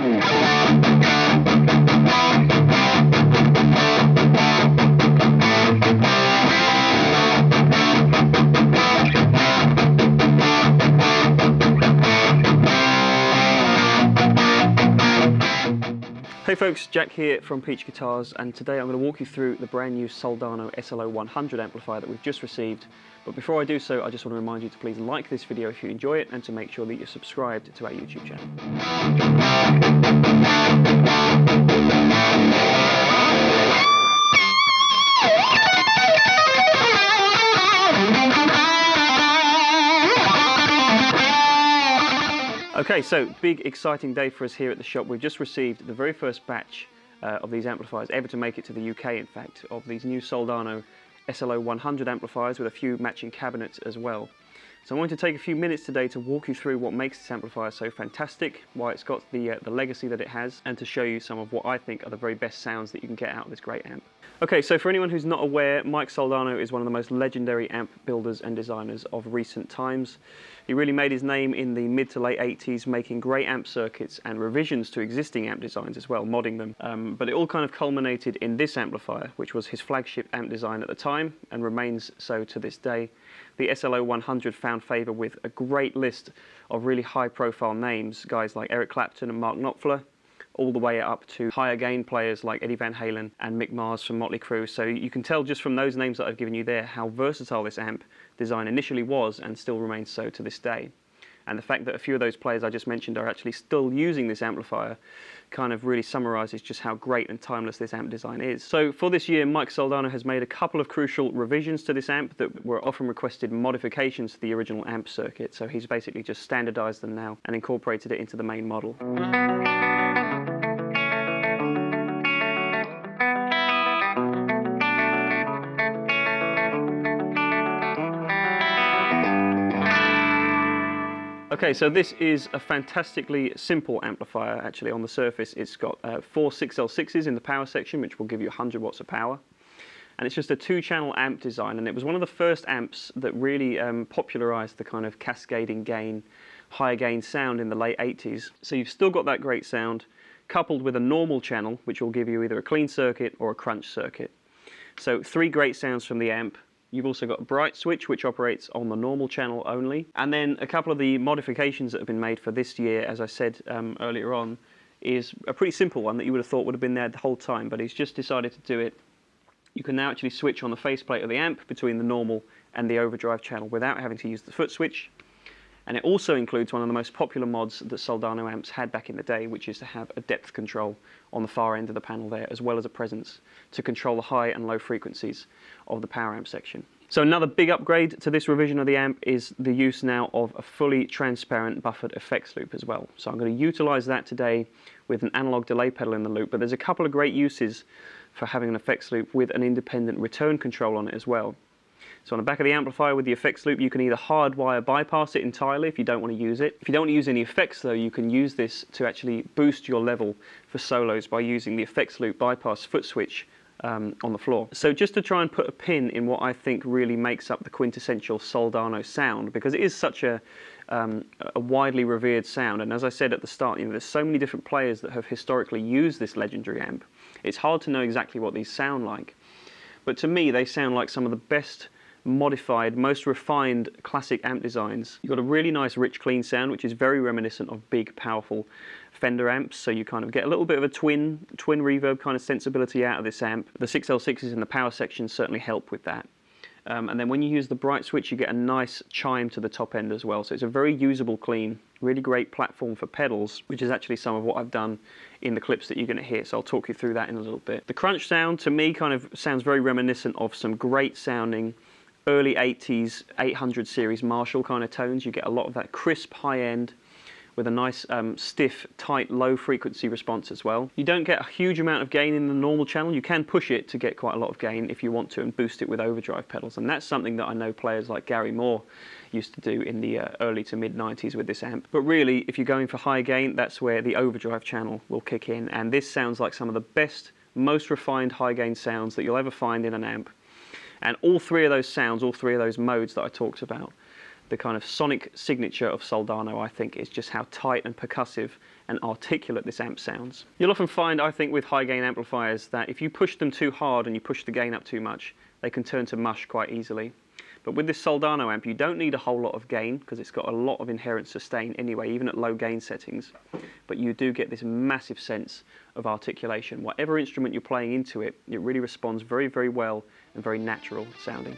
Hey folks, Jack here from Peach Guitars, and today I'm going to walk you through the brand new Soldano SLO-100 amplifier that we've just received. But before I do so, I just want to remind you to please like this video if you enjoy it, and to make sure that you're subscribed to our YouTube channel. Okay, so big exciting day for us here at the shop. We've just received the very first batch of these amplifiers ever to make it to the UK, in fact, of these new Soldano SLO-100 amplifiers with a few matching cabinets as well. So I'm going to take a few minutes today to walk you through what makes this amplifier so fantastic, why it's got the legacy that it has, and to show you some of what I think are the very best sounds that you can get out of this great amp. Okay, so for anyone who's not aware, Mike Soldano is one of the most legendary amp builders and designers of recent times. He really made his name in the mid to late 80s, making great amp circuits and revisions to existing amp designs as well, modding them. But it all kind of culminated in this amplifier, which was his flagship amp design at the time, and remains so to this day. The SLO-100 found favour with a great list of really high-profile names, guys like Eric Clapton and Mark Knopfler, all the way up to higher gain players like Eddie Van Halen and Mick Mars from Motley Crue. So you can tell just from those names that I've given you there how versatile this amp design initially was and still remains so to this day. And the fact that a few of those players I just mentioned are actually still using this amplifier kind of really summarises just how great and timeless this amp design is. So for this year, Mike Soldano has made a couple of crucial revisions to this amp that were often requested modifications to the original amp circuit. So he's basically just standardised them now and incorporated it into the main model. Okay, so this is a fantastically simple amplifier. Actually, on the surface it's got 4 6L6s in the power section, which will give you 100 watts of power, and it's just a 2-channel amp design, and it was one of the first amps that really popularized the kind of cascading gain, higher gain sound in the late 80s. So you've still got that great sound coupled with a normal channel, which will give you either a clean circuit or a crunch circuit. So 3 great sounds from the amp. You've also got a bright switch, which operates on the normal channel only. And then a couple of the modifications that have been made for this year, as I said earlier on, is a pretty simple one that you would have thought would have been there the whole time, but he's just decided to do it. You can now actually switch on the faceplate of the amp between the normal and the overdrive channel without having to use the foot switch. And it also includes one of the most popular mods that Soldano amps had back in the day, which is to have a depth control on the far end of the panel there, as well as a presence to control the high and low frequencies of the power amp section. So another big upgrade to this revision of the amp is the use now of a fully transparent buffered effects loop as well. So I'm going to utilize that today with an analog delay pedal in the loop, but there's a couple of great uses for having an effects loop with an independent return control on it as well. So on the back of the amplifier with the effects loop, you can either hardwire bypass it entirely if you don't want to use it. If you don't want to use any effects though, you can use this to actually boost your level for solos by using the effects loop bypass foot switch on the floor. So just to try and put a pin in what I think really makes up the quintessential Soldano sound, because it is such a widely revered sound, and as I said at the start, there's so many different players that have historically used this legendary amp. It's hard to know exactly what these sound like, but to me they sound like some of the best modified, most refined classic amp designs. You've got a really nice rich clean sound, which is very reminiscent of big powerful Fender amps, so you kind of get a little bit of a twin reverb kind of sensibility out of this amp. The 6L6s in the power section certainly help with that. And then when you use the bright switch, you get a nice chime to the top end as well. So it's a very usable, clean, really great platform for pedals, which is actually some of what I've done in the clips that you're going to hear. So I'll talk you through that in a little bit. The crunch sound to me kind of sounds very reminiscent of some great sounding early 80s 800 series Marshall kind of tones. You get a lot of that crisp high end with a nice stiff, tight, low frequency response as well. You don't get a huge amount of gain in the normal channel. You can push it to get quite a lot of gain if you want to and boost it with overdrive pedals, and that's something that I know players like Gary Moore used to do in the early to mid 90s with this amp. But really, if you're going for high gain, that's where the overdrive channel will kick in, and this sounds like some of the best, most refined high gain sounds that you'll ever find in an amp. And all 3 of those sounds, all 3 of those modes that I talked about, the kind of sonic signature of Soldano, I think, is just how tight and percussive and articulate this amp sounds. You'll often find, I think, with high gain amplifiers that if you push them too hard and you push the gain up too much, they can turn to mush quite easily. But with this Soldano amp, you don't need a whole lot of gain because it's got a lot of inherent sustain anyway, even at low gain settings. But you do get this massive sense of articulation. Whatever instrument you're playing into it, it really responds very, very well and very natural sounding.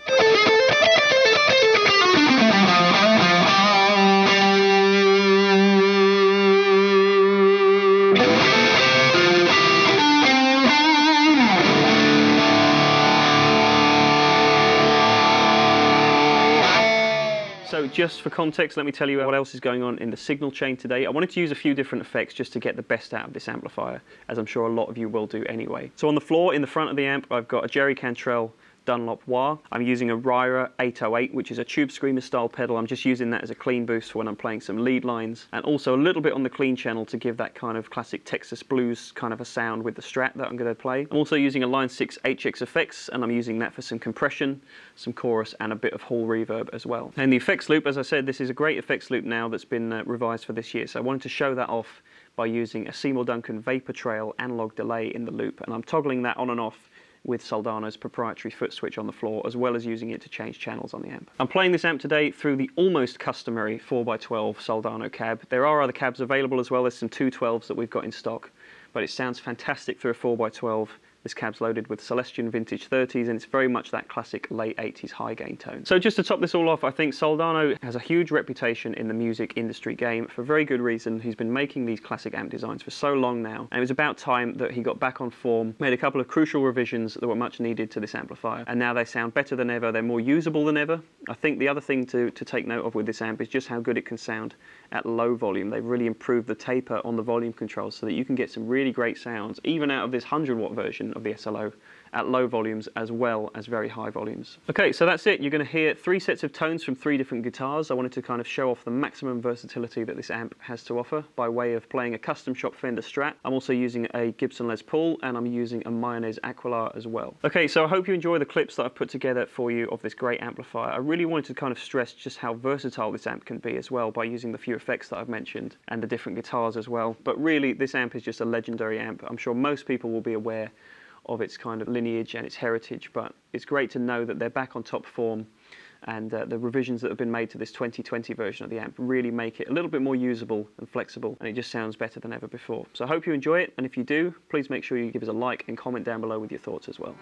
So just for context, let me tell you what else is going on in the signal chain today. I wanted to use a few different effects just to get the best out of this amplifier, as I'm sure a lot of you will do anyway. So on the floor, in the front of the amp, I've got a Jerry Cantrell Dunlop wah. I'm using a Ryra 808, which is a tube screamer style pedal. I'm just using that as a clean boost for when I'm playing some lead lines, and also a little bit on the clean channel to give that kind of classic Texas blues kind of a sound with the Strat that I'm going to play. I'm also using a Line 6 HX effects, and I'm using that for some compression, some chorus, and a bit of hall reverb as well. And the effects loop, as I said, this is a great effects loop now that's been revised for this year, so I wanted to show that off by using a Seymour Duncan Vapor Trail analog delay in the loop, and I'm toggling that on and off with Soldano's proprietary foot switch on the floor, as well as using it to change channels on the amp. I'm playing this amp today through the almost customary 4x12 Soldano cab. There are other cabs available as well. There's some 212s that we've got in stock, but it sounds fantastic through a 4x12. This cab's loaded with Celestion Vintage 30s, and it's very much that classic late 80s high gain tone. So just to top this all off, I think Soldano has a huge reputation in the music industry game for very good reason. He's been making these classic amp designs for so long now, and it was about time that he got back on form, made a couple of crucial revisions that were much needed to this amplifier, and now they sound better than ever. They're more usable than ever. I think the other thing to take note of with this amp is just how good it can sound at low volume. They've really improved the taper on the volume controls so that you can get some really great sounds, even out of this 100-watt version of the SLO, at low volumes as well as very high volumes. Okay, so that's it. You're going to hear 3 sets of tones from 3 different guitars. I wanted to kind of show off the maximum versatility that this amp has to offer by way of playing a custom shop Fender Strat. I'm also using a Gibson Les Paul, and I'm using a Mayonnaise Aquilar as well. Okay, so I hope you enjoy the clips that I've put together for you of this great amplifier. I really wanted to kind of stress just how versatile this amp can be as well by using the few effects that I've mentioned and the different guitars as well. But really, this amp is just a legendary amp. I'm sure most people will be aware of its kind of lineage and its heritage, but it's great to know that they're back on top form, and the revisions that have been made to this 2020 version of the amp really make it a little bit more usable and flexible, and it just sounds better than ever before. So I hope you enjoy it, and if you do, please make sure you give us a like and comment down below with your thoughts as well.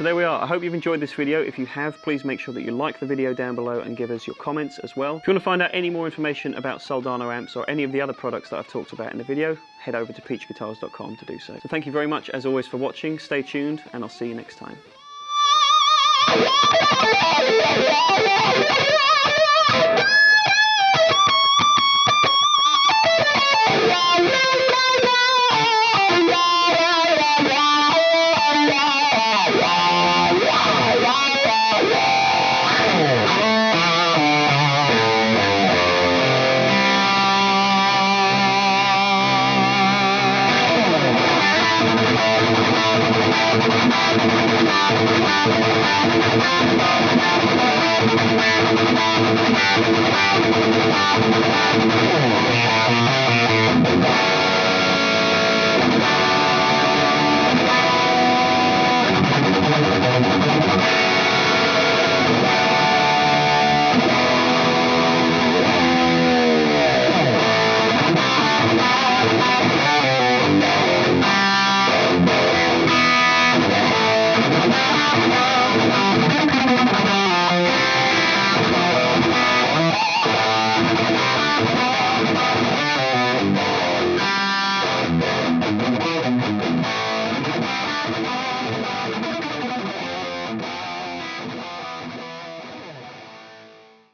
there we are. I hope you've enjoyed this video. If you have, please make sure that you like the video down below and give us your comments as well. If you want to find out any more information about Soldano amps or any of the other products that I've talked about in the video, head over to peachguitars.com to do so. So thank you very much as always for watching. Stay tuned and I'll see you next time.